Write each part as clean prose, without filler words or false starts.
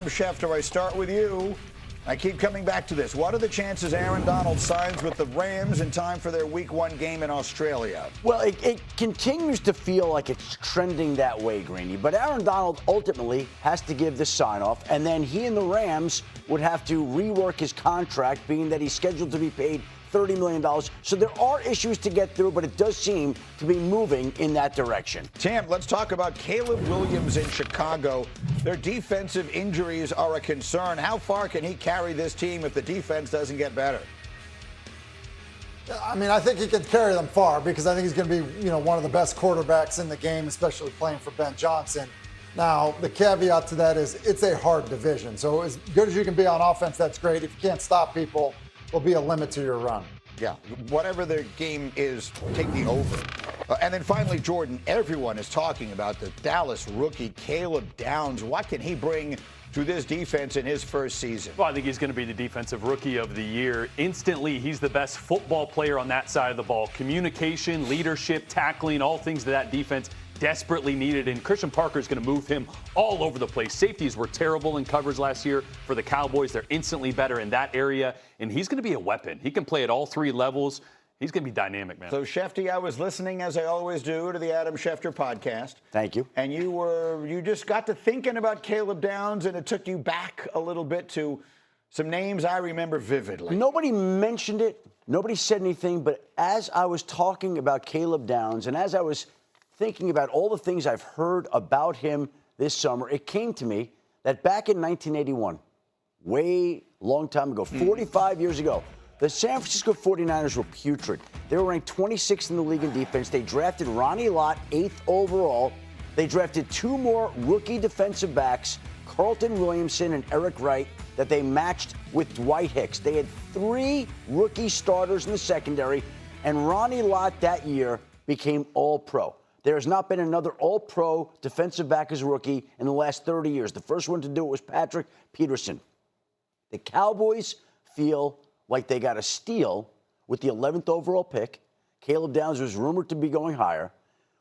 Schefter, I start with you. I keep coming back to this. What are the chances Aaron Donald signs with the Rams in time for their Week 1 game in Australia? Well, it continues to feel like it's trending that way, Greeny. But Aaron Donald ultimately has to give the sign-off, and then he and the Rams would have to rework his contract, being that he's scheduled to be paid $30 million. So there are issues to get through, but it does seem to be moving in that direction. Tim, let's talk about Caleb Williams in Chicago. Their defensive injuries are a concern. How far can he carry this team if the defense doesn't get better? I mean, I think he can carry them far because I think he's going to be, one of the best quarterbacks in the game, especially playing for Ben Johnson. Now, the caveat to that is it's a hard division. So as good as you can be on offense, that's great. If you can't stop people, there'll be a limit to your run. Yeah, whatever their game is, take the over. And then finally, Jordan, everyone is talking about the Dallas rookie, Caleb Downs. What can he bring to this defense in his first season? Well, I think he's going to be the defensive rookie of the year. Instantly, he's the best football player on that side of the ball. Communication, leadership, tackling, all things that defense desperately needed, and Christian Parker is going to move him all over the place. Safeties were terrible in coverage last year for the Cowboys. They're instantly better in that area, and he's going to be a weapon. He can play at all three levels. He's going to be dynamic, man. So, Schefty, I was listening, as I always do, to the Adam Schefter podcast. Thank you. And you just got to thinking about Caleb Downs, and it took you back a little bit to some names I remember vividly. Nobody mentioned it. Nobody said anything. But as I was talking about Caleb Downs, and as I was thinking about all the things I've heard about him this summer, it came to me that back in 1981, way long time ago, 45 years ago, the San Francisco 49ers were putrid. They were ranked 26th in the league in defense. They drafted Ronnie Lott, 8th overall. They drafted two more rookie defensive backs, Carlton Williamson and Eric Wright, that they matched with Dwight Hicks. They had three rookie starters in the secondary, and Ronnie Lott that year became All-Pro. There has not been another All-Pro defensive back as a rookie in the last 30 years. The first one to do it was Patrick Peterson. The Cowboys feel like they got a steal with the 11th overall pick. Caleb Downs was rumored to be going higher.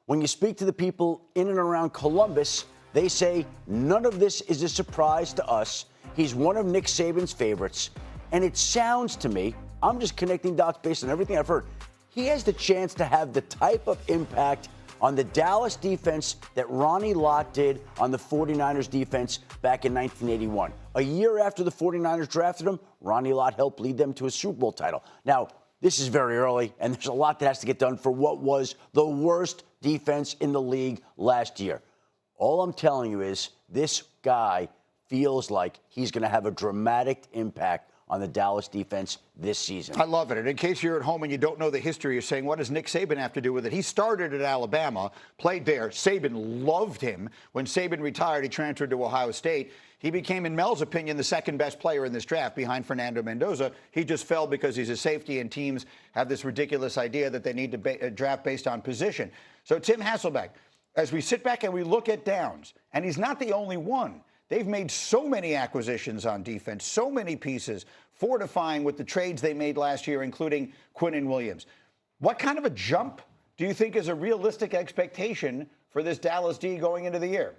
When you speak to the people in and around Columbus, they say none of this is a surprise to us. He's one of Nick Saban's favorites. And it sounds to me, I'm just connecting dots based on everything I've heard, he has the chance to have the type of impact on the Dallas defense that Ronnie Lott did on the 49ers defense back in 1981. A year after the 49ers drafted him, Ronnie Lott helped lead them to a Super Bowl title. Now, this is very early, and there's a lot that has to get done for what was the worst defense in the league last year. All I'm telling you is this guy feels like he's going to have a dramatic impact on the Dallas defense this season. I love it. And in case you're at home and you don't know the history, you're saying, what does Nick Saban have to do with it? He started at Alabama, played there. Saban loved him. When Saban retired, he transferred to Ohio State. He became, in Mel's opinion, the second best player in this draft behind Fernando Mendoza. He just fell because he's a safety, and teams have this ridiculous idea that they need to draft based on position. So, Tim Hasselbeck, as we sit back and we look at Downs, and he's not the only one. They've made so many acquisitions on defense, so many pieces, fortifying with the trades they made last year, including Quinnen Williams. What kind of a jump do you think is a realistic expectation for this Dallas D going into the year?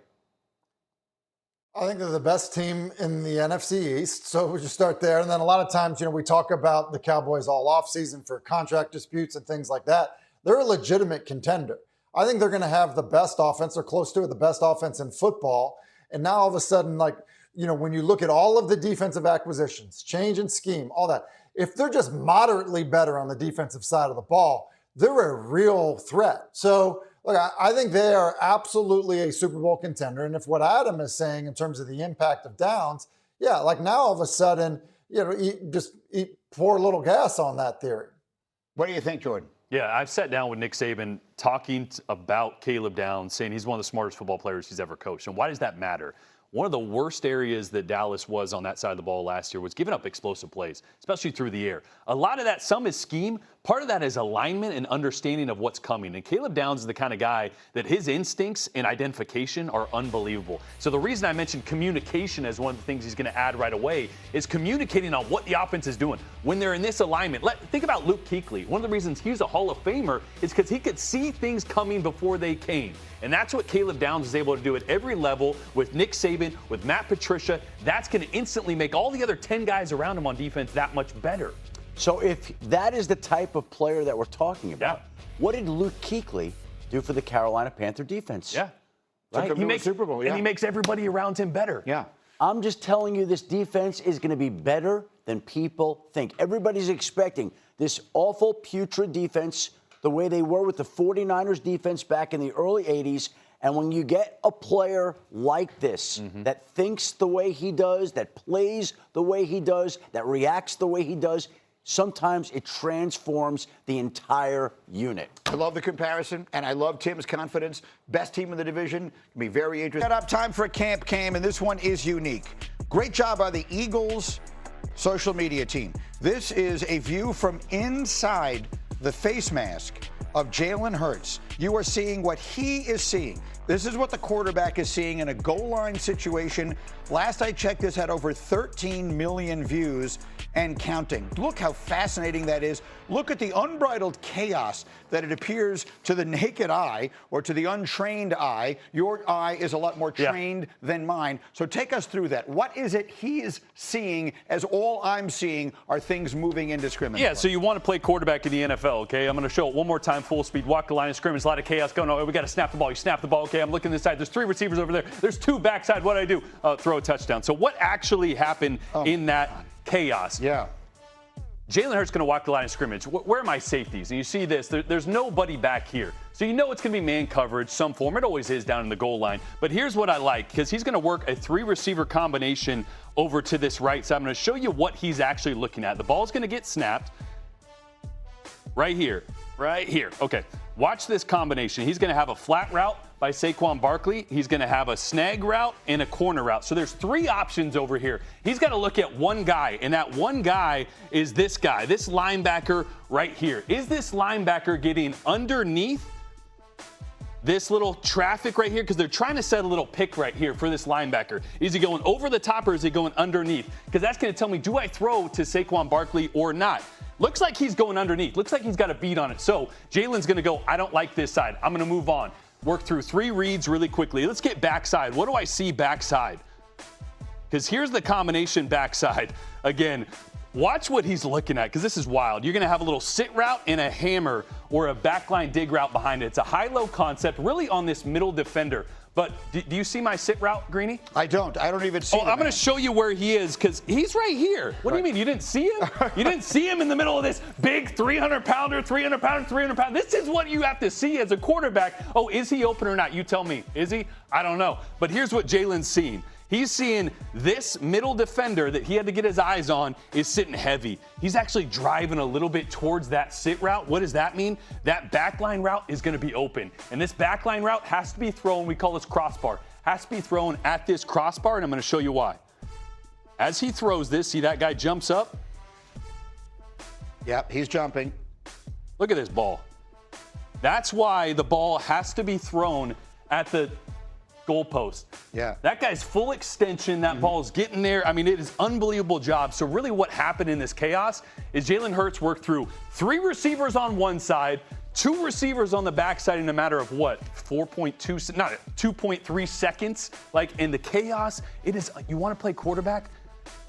I think they're the best team in the NFC East, so we just start there. And then a lot of times, we talk about the Cowboys all offseason for contract disputes and things like that. They're a legitimate contender. I think they're going to have the best offense, or close to it, the best offense in football. And now all of a sudden, when you look at all of the defensive acquisitions, change in scheme, all that, if they're just moderately better on the defensive side of the ball, they're a real threat. So, look, I think they are absolutely a Super Bowl contender. And if what Adam is saying in terms of the impact of Downs, now all of a sudden, pour a little gas on that theory. What do you think, Jordan? Yeah, I've sat down with Nick Saban talking about Caleb Downs, saying he's one of the smartest football players he's ever coached. And why does that matter? One of the worst areas that Dallas was on that side of the ball last year was giving up explosive plays, especially through the air. A lot of that, some is scheme. Part of that is alignment and understanding of what's coming. And Caleb Downs is the kind of guy that his instincts and identification are unbelievable. So the reason I mentioned communication as one of the things he's going to add right away is communicating on what the offense is doing. When they're in this alignment, think about Luke Kuechly. One of the reasons he's a Hall of Famer is because he could see things coming before they came. And that's what Caleb Downs is able to do at every level with Nick Saban Saban, with Matt Patricia, that's going to instantly make all the other 10 guys around him on defense that much better. So if that is the type of player that we're talking about, what did Luke Kuechly do for the Carolina Panther defense? Yeah. Right? He makes Super Bowl, and he makes everybody around him better. Yeah. I'm just telling you, this defense is going to be better than people think. Everybody's expecting this awful, putrid defense, the way they were with the 49ers defense back in the early 80s. And when you get a player like this that thinks the way he does, that plays the way he does, that reacts the way he does, sometimes it transforms the entire unit. I love the comparison, and I love Tim's confidence. Best team in the division. Be very interesting. Set up time for a camp cam, and this one is unique. Great job by the Eagles social media team. This is a view from inside the face mask of Jalen Hurts. You are seeing what he is seeing. This is what the quarterback is seeing in a goal line situation. Last I checked, this had over 13 million views and counting. Look how fascinating that is. Look at the unbridled chaos that it appears to the naked eye or to the untrained eye. Your eye is a lot more trained than mine. So take us through that. What is it he is seeing as all I'm seeing are things moving indiscriminately? Yeah, so you want to play quarterback in the NFL, okay? I'm going to show it one more time, full speed. Walk the line of scrimmage, a lot of chaos going on. We got to snap the ball. You snap the ball, okay? I'm looking this side. There's 3 receivers over there. There's 2 backside. What do I do? Throw a touchdown. So what actually happened in that chaos? Yeah. Jalen Hurts going to walk the line of scrimmage. Where are my safeties? And you see this. There's nobody back here. So you know it's going to be man coverage, some form. It always is down in the goal line. But here's what I like, because he's going to work a 3-receiver combination over to this right side. I'm going to show you what he's actually looking at. The ball's going to get snapped right here. Right here. Okay. Watch this combination. He's going to have a flat route by Saquon Barkley. He's going to have a snag route and a corner route. So there's 3 options over here. He's got to look at one guy, and that one guy is this guy, this linebacker right here. Is this linebacker getting underneath this little traffic right here? Because they're trying to set a little pick right here for this linebacker. Is he going over the top or is he going underneath? Because that's going to tell me, do I throw to Saquon Barkley or not? Looks like he's going underneath. Looks like he's got a beat on it. So Jalen's going to go, I don't like this side. I'm going to move on. Work through 3 reads really quickly. Let's get backside. What do I see backside? Because here's the combination backside. Again, watch what he's looking at, because this is wild. You're going to have a little sit route and a hammer or a backline dig route behind it. It's a high-low concept really on this middle defender. But do you see my sit route, Greeny? I don't even see I'm going to show you where he is, because he's right here. What do you mean? You didn't see him? You didn't see him in the middle of this big 300-pounder, 300-pounder, 300-pounder. This is what you have to see as a quarterback. Oh, is he open or not? You tell me. Is he? I don't know. But here's what Jalen's seeing. He's seeing this middle defender that he had to get his eyes on is sitting heavy. He's actually driving a little bit towards that sit route. What does that mean? That backline route is going to be open. And this backline route has to be thrown, we call this crossbar, has to be thrown at this crossbar, and I'm going to show you why. As he throws this, see that guy jumps up? Yep, he's jumping. Look at this ball. That's why the ball has to be thrown at the goalpost. Yeah. That guy's full extension. That ball's getting there. I mean, it is unbelievable job. So really what happened in this chaos is Jalen Hurts worked through 3 receivers on one side, 2 receivers on the backside in a matter of what? 2.3 seconds. Like in the chaos, it is, you want to play quarterback?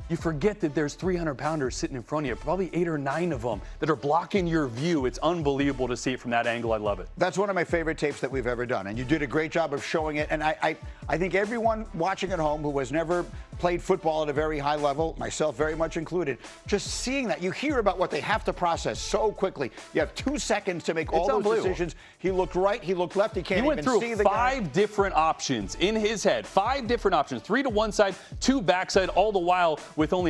You forget that there's 300-pounders sitting in front of you, probably 8 or 9 of them that are blocking your view. It's unbelievable to see it from that angle. I love it. That's one of my favorite tapes that we've ever done, and you did a great job of showing it. And I think everyone watching at home who has never played football at a very high level, myself very much included, just seeing that, you hear about what they have to process so quickly. You have 2 seconds to make all those decisions. He looked right, he looked left, he can't even see the guy. He went through 5 different options in his head, 5 different options, 3 to one side, 2 backside, all the while with only